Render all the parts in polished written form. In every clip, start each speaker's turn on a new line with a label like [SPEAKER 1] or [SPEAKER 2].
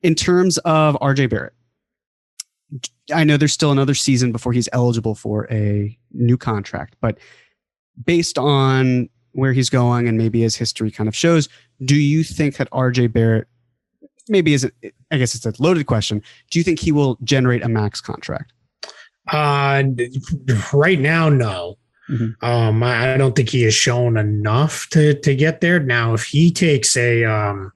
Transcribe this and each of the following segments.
[SPEAKER 1] In terms of RJ Barrett, I know there's still another season before he's eligible for a new contract, but based on where he's going and maybe his history kind of shows, do you think that RJ Barrett maybe isn't, I guess it's a loaded question. Do you think he will generate a max contract?
[SPEAKER 2] Right now, no. Mm-hmm. I don't think he has shown enough to get there. Now, if he takes a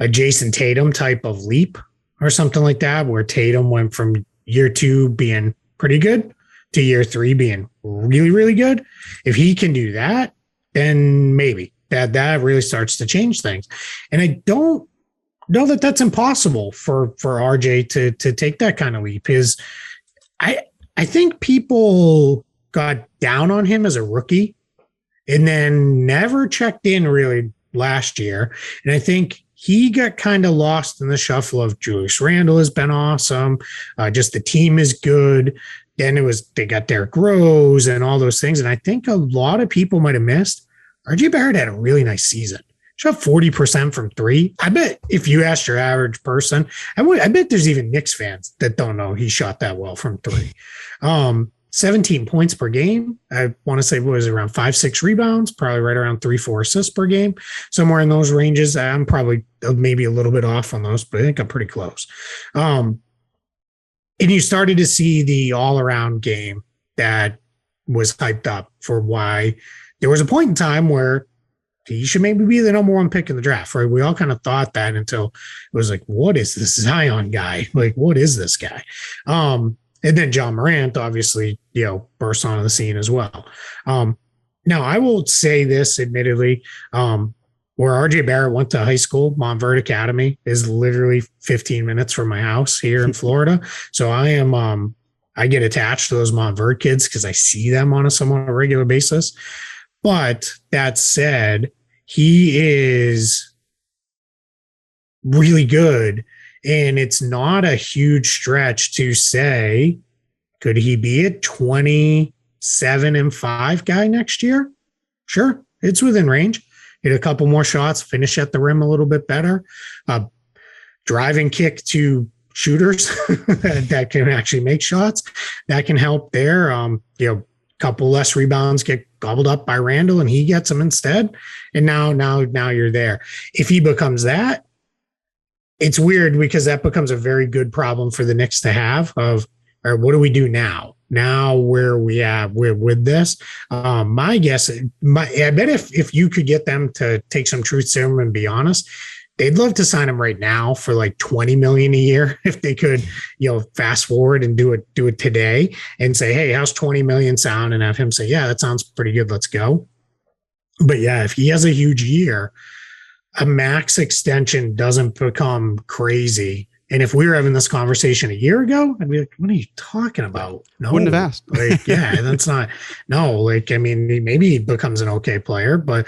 [SPEAKER 2] Jason Tatum type of leap or something like that, where Tatum went from year 2 being pretty good to year 3 being really, really good, if he can do that, then maybe that really starts to change things. And I don't know that that's impossible for RJ to take that kind of leap. I think people got down on him as a rookie and then never checked in really last year. And I think he got kind of lost in the shuffle of Julius Randle has been awesome. Just the team is good. Then they got Derrick Rose and all those things. And I think a lot of people might have missed RJ Barrett had a really nice season. Shot 40% from 3. I bet if you asked your average person, I bet there's even Knicks fans that don't know he shot that well from 3. 17 points per game. I want to say what was it, around 5-6 rebounds, probably right around 3-4 assists per game, somewhere in those ranges. I'm probably maybe a little bit off on those, but I think I'm pretty close. And you started to see the all-around game that was hyped up for why there was a point in time where he should maybe be the number 1 pick in the draft, right? We all kind of thought that until it was like, what is this Zion guy? Like, what is this guy? And then John Morant, obviously, burst onto the scene as well. Now, I will say this, admittedly, where RJ Barrett went to high school, Montverde Academy is literally 15 minutes from my house here in Florida. So I get attached to those Montverde kids because I see them on a somewhat regular basis. But that said, he is really good. And it's not a huge stretch to say, could he be a 27-5 guy next year? Sure, it's within range. Hit a couple more shots, finish at the rim a little bit better. Drive and kick to shooters that can actually make shots. That can help there. Couple less rebounds get gobbled up by Randall and he gets them instead. And now you're there. If he becomes that, it's weird because that becomes a very good problem for the Knicks to have of, all right, what do we do now? Now where we at with this? My guess, I bet if you could get them to take some truth serum and be honest, they'd love to sign him right now for like $20 million a year. If they could, fast forward and do it today and say, hey, how's $20 million sound? And have him say, yeah, that sounds pretty good. Let's go. But yeah, if he has a huge year, a max extension doesn't become crazy. And if we were having this conversation a year ago, I'd be like, what are you talking about? No,
[SPEAKER 1] wouldn't have asked.
[SPEAKER 2] Yeah, that's not, no, maybe he becomes an okay player, but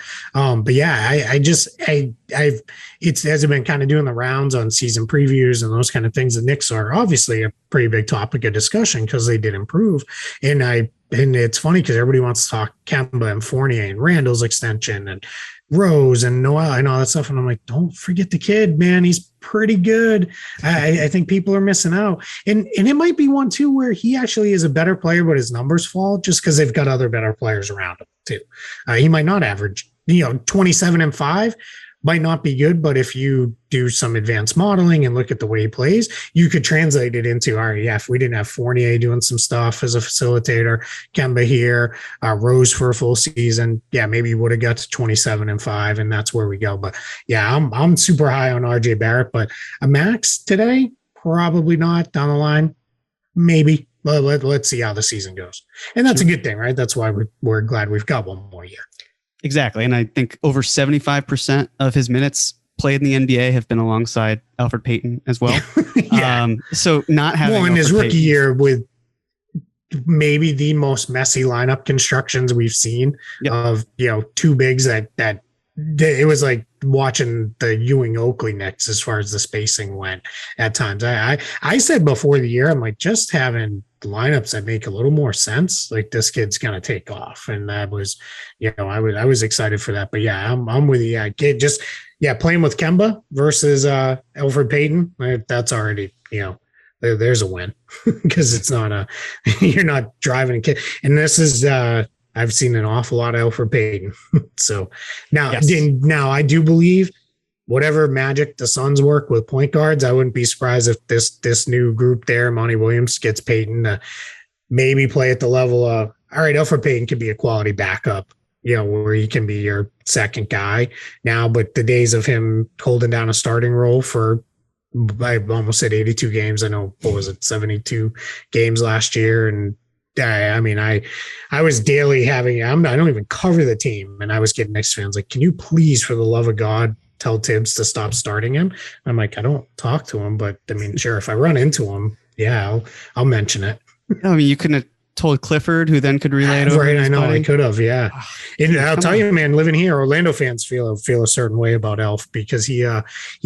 [SPEAKER 2] yeah, it's as I've been kind of doing the rounds on season previews and those kind of things. The Knicks are obviously a pretty big topic of discussion because they did improve. And it's funny because everybody wants to talk Kemba and Fournier and Randall's extension and Rose and Noel and all that stuff. And I'm like, don't forget the kid, man. He's pretty good. I think people are missing out. And it might be one too, where he actually is a better player, but his numbers fall just because they've got other better players around him too. He might not average, 27-5 might not be good, but if you do some advanced modeling and look at the way he plays, you could translate it into, all right, yeah, if we didn't have Fournier doing some stuff as a facilitator, Kemba here, Rose for a full season, yeah, maybe he would have got to 27-5, and that's where we go. But yeah, I'm super high on RJ Barrett, but a max today, probably not. Down the line, maybe. Let's see how the season goes. And that's a good thing, right? That's why we're glad we've got one more year.
[SPEAKER 1] Exactly. And I think over 75% of his minutes played in the NBA have been alongside Elfrid Payton as well. Yeah. So not having
[SPEAKER 2] in his rookie year with maybe the most messy lineup constructions we've seen of, two bigs that it was like watching the Ewing Oakley Knicks as far as the spacing went at times. I said before the year, I'm like, just having lineups that make a little more sense. Like this kid's gonna take off, and that was, I was excited for that. But yeah, I'm with you. Yeah, playing with Kemba versus Elfrid Payton, that's already there's a win because it's not you're not driving a kid, and this is I've seen an awful lot of Elfrid Payton. So now,
[SPEAKER 1] Yes.
[SPEAKER 2] now I do believe whatever magic the Suns work with point guards, I wouldn't be surprised if this new group there, Monty Williams, gets Payton to maybe play at the level of, all right, Elfrid Payton could be a quality backup, where he can be your second guy now. But the days of him holding down a starting role for, I almost said 82 games. I know, what was it, 72 games last year. And I was daily having, I don't even cover the team. And I was getting Knicks fans like, can you please, for the love of God, tell Tibbs to stop starting him? I'm like, I don't talk to him, but sure, if I run into him, yeah, I'll mention it.
[SPEAKER 1] You couldn't have told Clifford, who then could relay it over.
[SPEAKER 2] Right, I know,
[SPEAKER 1] buddy.
[SPEAKER 2] I could have, yeah. And I'll tell you, man, living here, Orlando fans feel a certain way about Elf because he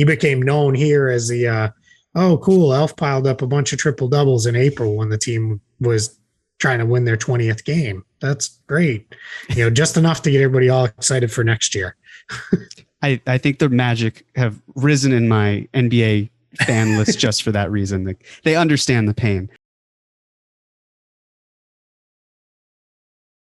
[SPEAKER 2] became known here as the oh, cool, Elf piled up a bunch of triple doubles in April when the team was trying to win their 20th game. That's great. Just enough to get everybody all excited for next year.
[SPEAKER 1] I think the Magic have risen in my NBA fan list just for that reason. They understand the pain.